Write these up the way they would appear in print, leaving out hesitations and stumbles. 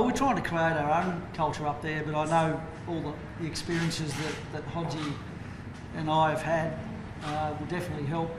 We're trying to create our own culture up there, but I know all the experiences that Hodge and I have had will definitely help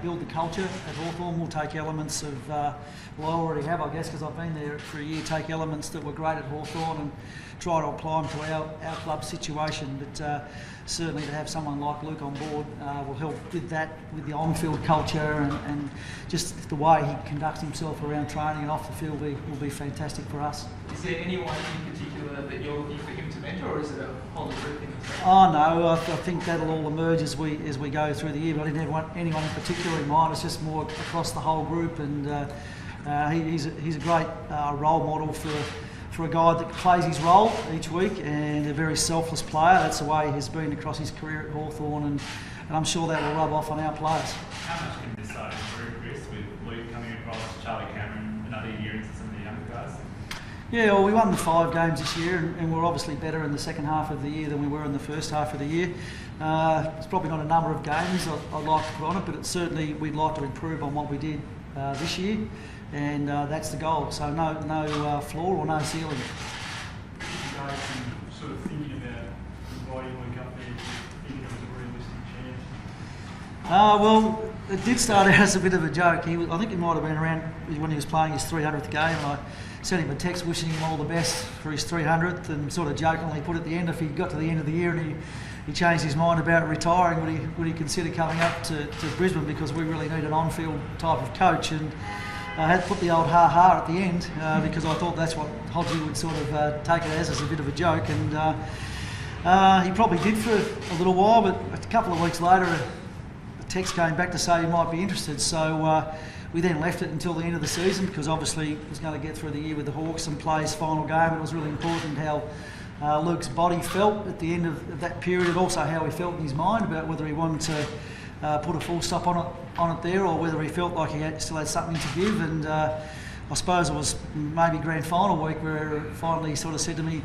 build the culture at Hawthorn. We'll take elements of, well, I already have, I guess, because I've been there for a year, take elements that were great at Hawthorn and try to apply them to our club situation. But certainly to have someone like Luke on board will help with that, with the on-field culture and just the way he conducts himself around training and off the field will be fantastic for us. Is there anyone in particular that you're looking for him to mentor, or is it a whole group thing? Oh no, I think that'll all emerge as we go through the year. But I didn't have anyone in particular in mind. It's just more across the whole group, and he's a great role model for a guy that plays his role each week and a very selfless player. That's the way he's been across his career at Hawthorn, and I'm sure that will rub off on our players. How much can this side improve, Chris, with Luke coming across, Charlie Cameron, another year into some of the younger guys? Yeah, well, we won the 5 games this year, and we're obviously better in the second half of the year than we were in the first half of the year. It's probably not a number of games I'd like to put on it, but it's certainly we'd like to improve on what we did this year, and that's the goal. So no floor or no ceiling. You guys sort of thinking about inviting Luke up there, thinking it was a realistic chance? Well, it did start out as a bit of a joke. I think he might have been around when he was playing his 300th game, and I sent him a text wishing him all the best for his 300th, and sort of jokingly put at the end, if he got to the end of the year and he changed his mind about retiring, would he consider coming up to Brisbane, because we really need an on-field type of coach. And I had to put the old ha-ha at the end because I thought that's what Hodge would sort of take it as a bit of a joke, and he probably did for a little while, but a couple of weeks later a text came back to say he might be interested. So we then left it until the end of the season, because obviously he was going to get through the year with the Hawks and play his final game. It was really important how Luke's body felt at the end of that period, and also how he felt in his mind about whether he wanted to put a full stop on it there, or whether he felt like he still had something to give. And I suppose it was maybe grand final week where finally he sort of said to me,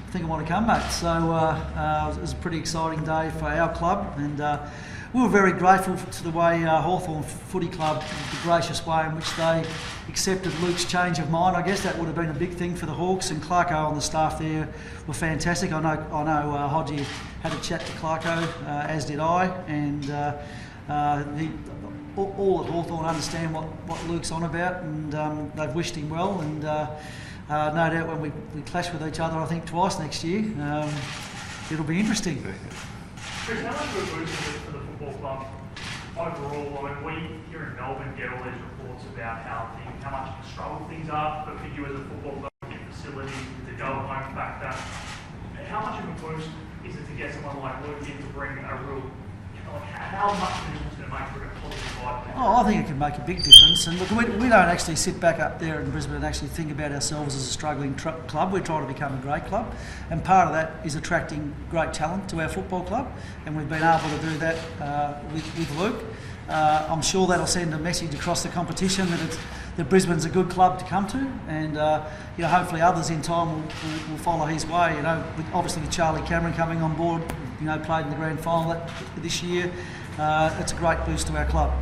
I think I want to come back. So it was a pretty exciting day for our club, and we were very grateful to the way Hawthorn Footy Club, the gracious way in which they accepted Luke's change of mind. I guess that would have been a big thing for the Hawks, and Clarko and the staff there were fantastic. I know Hodge had a chat to Clarko, as did I, and all at Hawthorn understand what Luke's on about, and they've wished him well, and no doubt when we clash with each other, I think twice next year, it'll be interesting. Chris, how much of a boost is it for the football club overall? I mean, we here in Melbourne get all these reports about how much of a struggle things are for you as a football club, to get facilities, the go-home factor. How much of a boost is it to get someone like Luke in to bring a real, how much of a difference can it make for a positive vibe? Oh, I think it can make a big difference. And look, we don't actually sit back up there in Brisbane and actually think about ourselves as a struggling club. We're trying to become a great club, and part of that is attracting great talent to our football club, and we've been able to do that with Luke. I'm sure that'll send a message across the competition that Brisbane's a good club to come to, and hopefully others in time will follow his way. Obviously with Charlie Cameron coming on board, played in the grand final this year. It's a great boost to our club.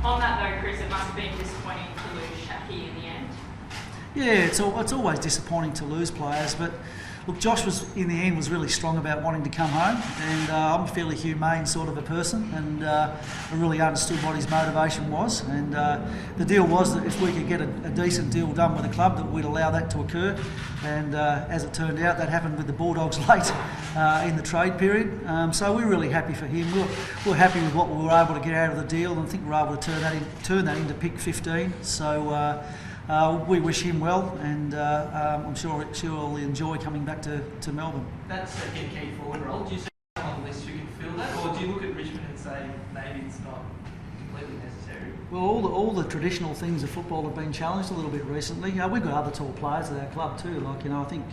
On that though, Chris, it must have been disappointing to lose Shaki in the end. Yeah, it's always disappointing to lose players, but look, Josh in the end was really strong about wanting to come home, and I'm a fairly humane sort of a person, and I really understood what his motivation was, and the deal was that if we could get a decent deal done with the club, that we'd allow that to occur, and as it turned out, that happened with the Bulldogs late in the trade period, so we're really happy for him. We're happy with what we were able to get out of the deal, and I think we were able to turn that into pick 15, so we wish him well, and I'm sure he'll enjoy coming back to Melbourne. That's a key forward role. Do you see someone on the list who can fill that, or do you look at Richmond and say maybe it's not completely necessary? Well, all the traditional things of football have been challenged a little bit recently. We've got other tall players at our club too. I think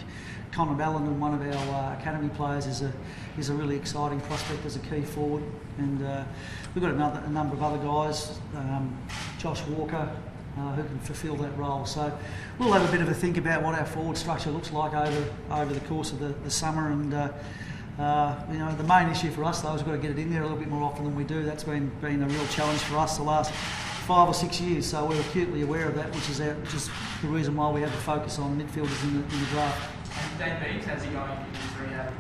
Connor Ballenden, one of our academy players, is a really exciting prospect as a key forward, and we've got a number of other guys. Josh Walker, who can fulfil that role. So we'll have a bit of a think about what our forward structure looks like over the course of the summer, and the main issue for us though is we've got to get it in there a little bit more often than we do. That's been a real challenge for us the last 5 or 6 years, so we're acutely aware of that, which is the reason why we have the focus on midfielders in the draft. And Dan Beams, how's he going in his rehab?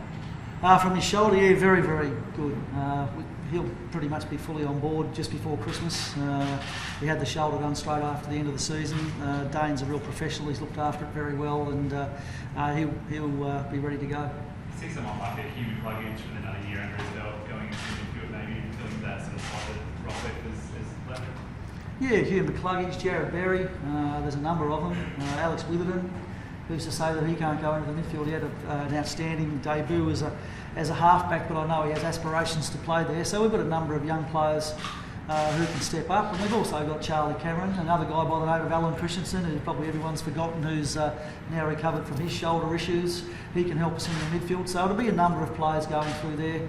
From his shoulder, yeah, very, very good. He'll pretty much be fully on board just before Christmas. He had the shoulder done straight after the end of the season. Dane's a real professional, he's looked after it very well, and he'll be ready to go. See someone like a human luggage with another year under his belt going into midfield, maybe filling that sort of spot that Rockcliffe has left. Yeah, Hugh McCluggage, Jared Berry, there's a number of them. Alex Witherden, who's to say that he can't go into the midfield? He had an outstanding debut as a halfback, but I know he has aspirations to play there. So we've got a number of young players who can step up, and we've also got Charlie Cameron, another guy by the name of Alan Christensen, who probably everyone's forgotten, who's now recovered from his shoulder issues. He can help us in the midfield. So it'll be a number of players going through there,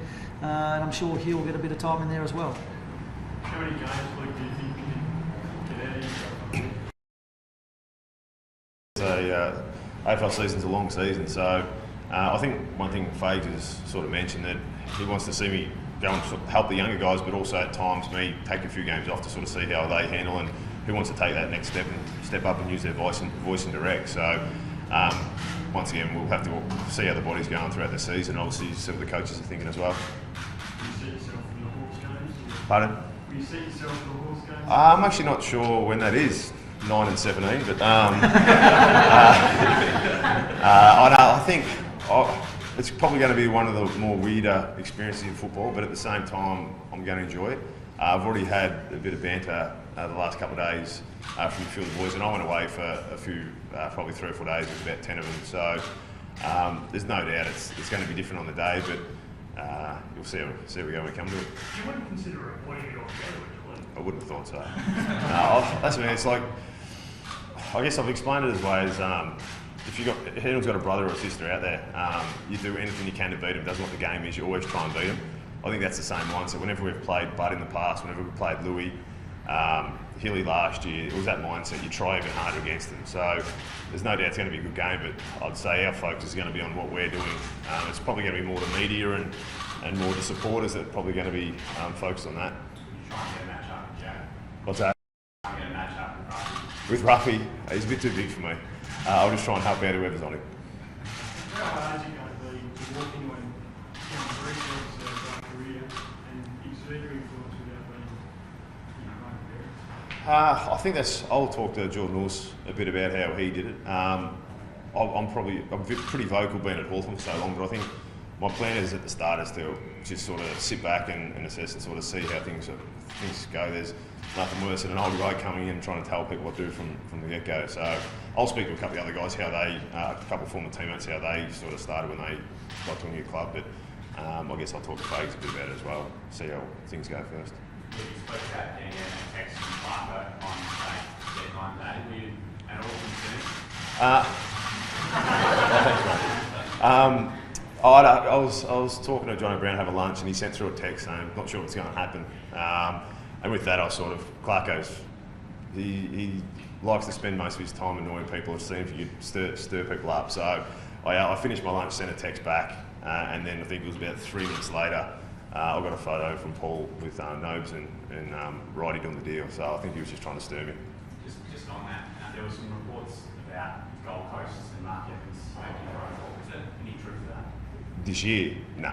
and I'm sure Hugh will get a bit of time in there as well. How many games, Luke, do you think we can get out of here? AFL season's a long season, so I think one thing Fags has sort of mentioned, that he wants to see me go and sort of help the younger guys, but also at times me take a few games off to sort of see how they handle and who wants to take that next step up and use their voice and direct. So once again, we'll have to see how the body's going throughout the season. Obviously, see what the coaches are thinking as well. Do you see yourself in the Hawks games? Pardon? Will you see yourself in the Hawks games? I'm actually not sure when that is. 9 and 17, but I think it's probably going to be one of the more weirder experiences in football, but at the same time, I'm going to enjoy it. I've already had a bit of banter the last couple of days from a few of the boys, and I went away for a few, probably 3 or 4 days with about 10 of them. So there's no doubt it's going to be different on the day, but you'll see how we go when we come to it. You wouldn't consider appointing it altogether, would you? I wouldn't have thought so. That's what I mean. It's like, I guess I've explained it as ways. If anyone's got a brother or a sister out there, you do anything you can to beat them. Doesn't what the game is. You always try and beat them. I think that's the same mindset. Whenever we've played Bud in the past, whenever we played Louis, Hilly last year, it was that mindset. You try even harder against them. So there's no doubt it's going to be a good game. But I'd say our focus is going to be on what we're doing. It's probably going to be more the media and more the supporters that are probably going to be focused on that. You try and get a match up with Jack. What's that? Try and get a match up with Ruffy. With Ruffy, he's a bit too big for me. I'll just try and help out whoever's on him. How hard is it going to be to walk into a very short career and exert your influence without being I think I'll talk to Jordan Lewis a bit about how he did it. I'm pretty vocal being at Hawthorn for so long, but I think my plan is at the start is to just sort of sit back and assess and sort of see how things go. There's nothing worse than an old guy coming in and trying to tell people what to do from the get-go. So I'll speak to a couple of the other guys, a couple of former teammates, how they sort of started when they got to a new club. But I guess I'll talk to Fags a bit about it as well, see how things go first. You spoke about getting a text from Clarko on the deadline day. Were you at all concerned? I was talking to Johnny Brown, have a lunch, and he sent through a text saying, not sure what's going to happen. And with that, I sort of, Clarko's, he likes to spend most of his time annoying people. I've seen if you could stir people up. So I finished my lunch, sent a text back, and then I think it was about 3 minutes later, I got a photo from Paul with Nobes and Righty doing the deal. So I think he was just trying to stir me. Just on that, there were some reports about Gold Coast and Mark Evans making a profile. Is there any truth to that? This year, no.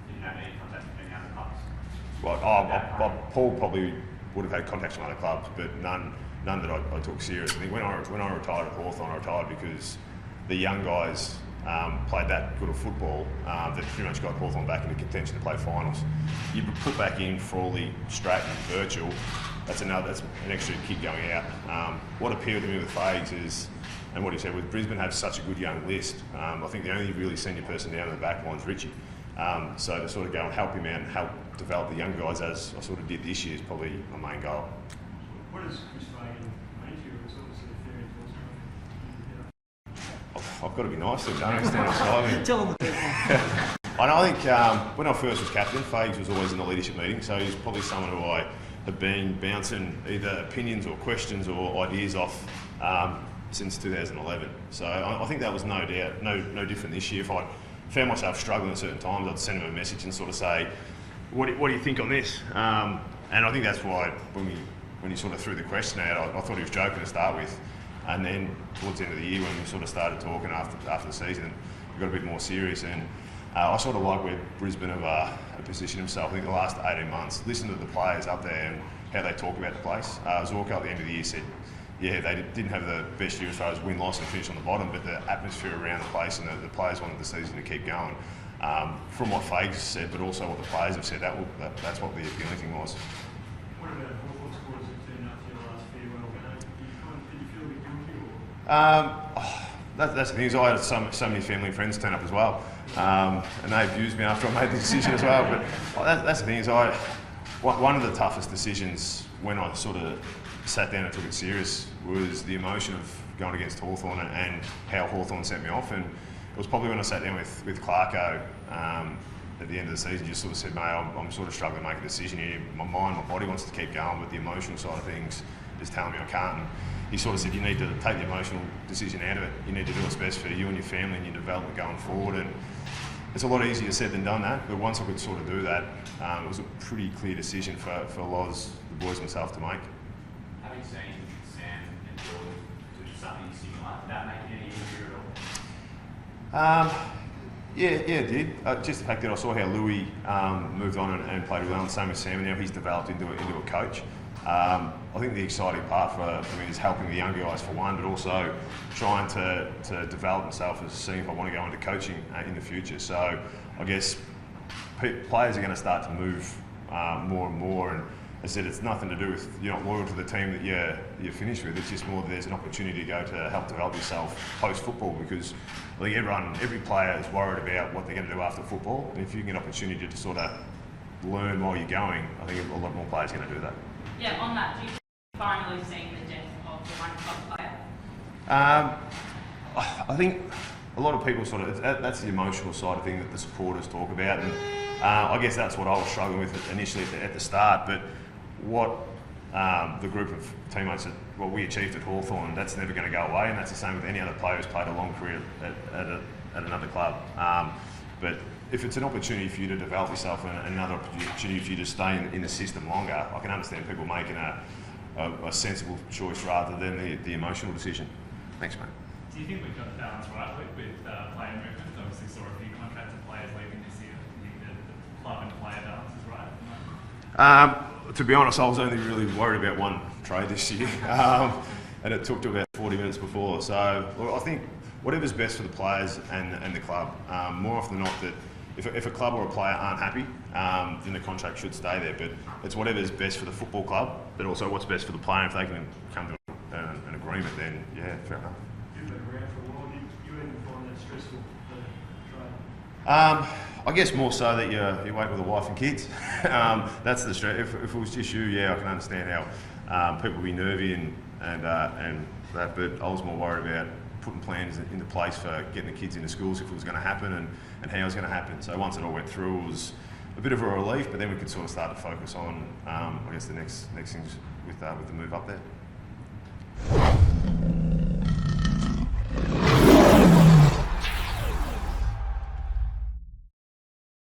Didn't have any contact with any other clubs? Well, Paul probably would have had contacts from other clubs, but none that I took serious. I think when I retired at Hawthorn, I retired because the young guys played that good of football that pretty much got Hawthorn back into contention to play finals. You put back in Frawley, Stratton, Virgil. That's an extra kid going out. What appealed to me with Fags is, and what he said, with Brisbane have such a good young list, I think the only really senior person down in the back line is Richie. So to sort of go and help him out and help develop the young guys, as I sort of did this year, is probably my main goal. What does Chris Fagan make you? It's obviously a fair endorsement. I've got to be nice to him, don't I? Stand beside me. Tell them the I think when I first was captain, Fags was always in the leadership meeting, so he's probably someone who I have been bouncing either opinions or questions or ideas off since 2011. So I think that was no doubt, no different this year. If I found myself struggling at certain times, I'd send him a message and sort of say, what do you think on this? And I think that's why when we when he sort of threw the question out, I thought he was joking to start with. And then towards the end of the year, when we sort of started talking after the season, we got a bit more serious. And I sort of like where Brisbane have positioned himself. I think the last 18 months, listen to the players up there and how they talk about the place. Zorko at the end of the year said, yeah, they didn't have the best year as far as win-loss and finish on the bottom, but the atmosphere around the place and the players wanted the season to keep going. From what Fags said, but also what the players have said, that's what the appealing thing was. What about Hawthorn scores that turned up for your last farewell game? Did you feel a bit guilty or? That's the thing is I had so many family and friends turn up as well, and they abused me after I made the decision as well. But that's the thing is one of the toughest decisions when I sort of sat down and took it serious was the emotion of going against Hawthorn and how Hawthorn sent me off. And it was probably when I sat down with Clarko at the end of the season, just sort of said, mate, I'm sort of struggling to make a decision here. My mind, my body wants to keep going, but the emotional side of things is telling me I can't. And he sort of said, you need to take the emotional decision out of it. You need to do what's best for you and your family and your development going forward. And it's a lot easier said than done that, but once I could sort of do that, it was a pretty clear decision for Loz, the boys, and myself to make. Having seen Sam and Jordan do something similar, did that make it any easier at all? Yeah, it did. Just the fact that I saw how Louis moved on and played well, and same with Sam, and now he's developed into a coach. I think the exciting part for me is helping the younger guys for one, but also trying to develop myself as seeing if I want to go into coaching in the future. So I guess players are going to start to move more and more. And as I said, it's nothing to do with you're not loyal to the team that you're finished with. It's just more that there's an opportunity to go to help develop yourself post-football, because I think every player is worried about what they're going to do after football. And if you get an opportunity to sort of learn while you're going, I think a lot more players are going to do that. Yeah, on that, do you finally seeing the death of the one club player? I think a lot of people sort of, that's the emotional side of thing that the supporters talk about, and I guess that's what I was struggling with initially at the start. But what the group of teammates what we achieved at Hawthorn, that's never going to go away, and that's the same with any other player who's played a long career at another club. But if it's an opportunity for you to develop yourself and another opportunity for you to stay in the system longer, I can understand people making a sensible choice rather than the emotional decision. Thanks, mate. Do you think we've got the balance right with player movement? Obviously saw a few contracted players leaving this year. Do you think the club and player balance is right? To be honest, I was only really worried about one trade this year, and it took to about 40 minutes before. So I think whatever's best for the players and the club. More often than not, that if a club or a player aren't happy, then the contract should stay there. But it's whatever's best for the football club, but also what's best for the player. If they can come to an agreement, then yeah, fair enough. You've been around for a while. You wouldn't find that stressful, the trade? I guess more so that you wait with a wife and kids. That's the stress. If it was just you, yeah, I can understand how people would be nervy and that. But I was more worried about putting plans into place for getting the kids into schools if it was going to happen and how it was going to happen. So once it all went through, it was a bit of a relief. But then we could sort of start to focus on, I guess, the next things with the move up there.